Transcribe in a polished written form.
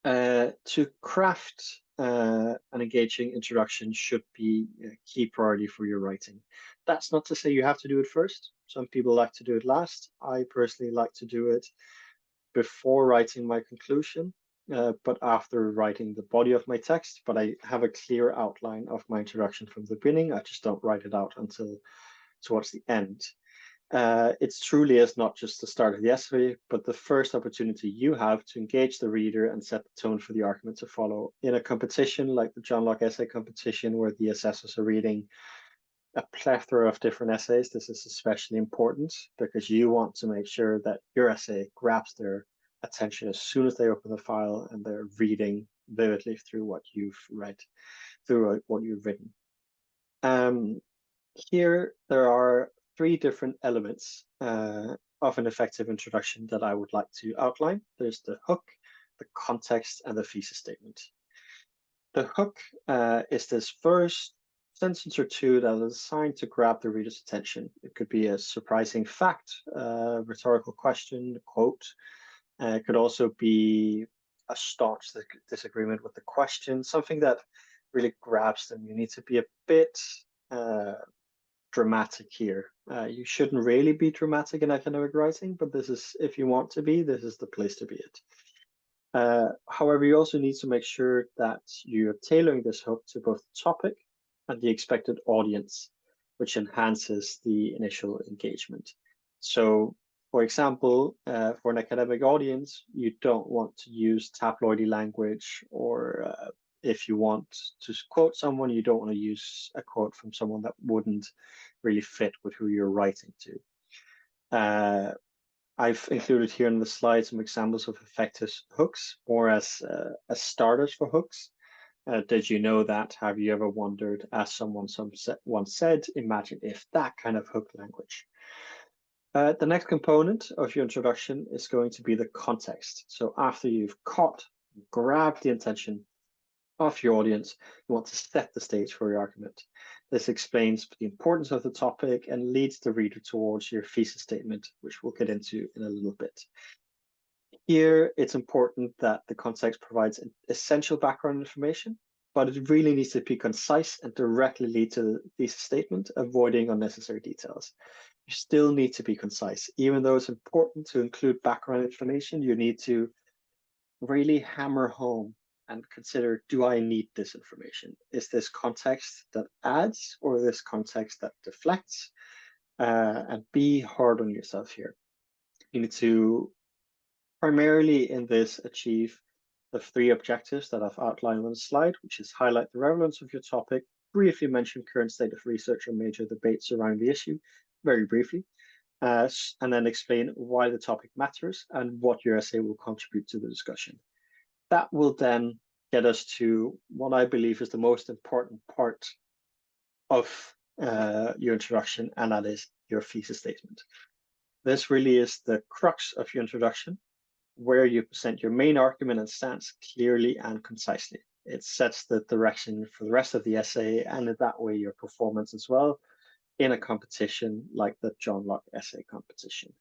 To craft an engaging introduction should be a key priority for your writing. That's not to say you have to do it first. Some people like to do it last. I personally like to do it before writing my conclusion, but after writing the body of my text. But I have a clear outline of my introduction from the beginning. I just don't write it out until towards the end. It's truly is not just the start of the essay, but the first opportunity you have to engage the reader and set the tone for the argument to follow. In a competition like the John Locke essay competition, where the assessors are reading a plethora of different essays, this is especially important because you want to make sure that your essay grabs their attention as soon as they open the file and they're reading vividly through what you've read, through what you've written. Here, there are three different elements of an effective introduction that I would like to outline. There's the hook, the context, and the thesis statement. The hook is this first sentence or two that is designed to grab the reader's attention. It could be a surprising fact, a rhetorical question, a quote. It could also be a staunch disagreement with the question, something that really grabs them. You need to be a bit dramatic here. You shouldn't really be dramatic in academic writing, but this is, if you want to be, this is the place to be it. However, you also need to make sure that you're tailoring this hook to both the topic and the expected audience, which enhances the initial engagement. So, for example, for an academic audience, you don't want to use tabloidy language, or if you want to quote someone, you don't want to use a quote from someone that wouldn't really fit with who you're writing to. I've included here in the slide some examples of effective hooks, more as starters for hooks. Did you know that? Have you ever wondered? As someone once said, imagine if that kind of hook language. The next component of your introduction is going to be the context. So after you've caught, grabbed the attention of your audience, you want to set the stage for your argument. This explains the importance of the topic and leads the reader towards your thesis statement, which we'll get into in a little bit. Here, it's important that the context provides essential background information, but it really needs to be concise and directly lead to the thesis statement, avoiding unnecessary details. You still need to be concise. Even though it's important to include background information, you need to really hammer home and consider, do I need this information? Is this context that adds or this context that deflects? And be hard on yourself here. You need to primarily in this achieve the three objectives that I've outlined on the slide, which is highlight the relevance of your topic, briefly mention current state of research or major debates around the issue, very briefly, and then explain why the topic matters and what your essay will contribute to the discussion. That will then get us to what I believe is the most important part of your introduction, and that is your thesis statement. This really is the crux of your introduction, where you present your main argument and stance clearly and concisely. It sets the direction for the rest of the essay, and in that way your performance as well in a competition like the John Locke essay competition.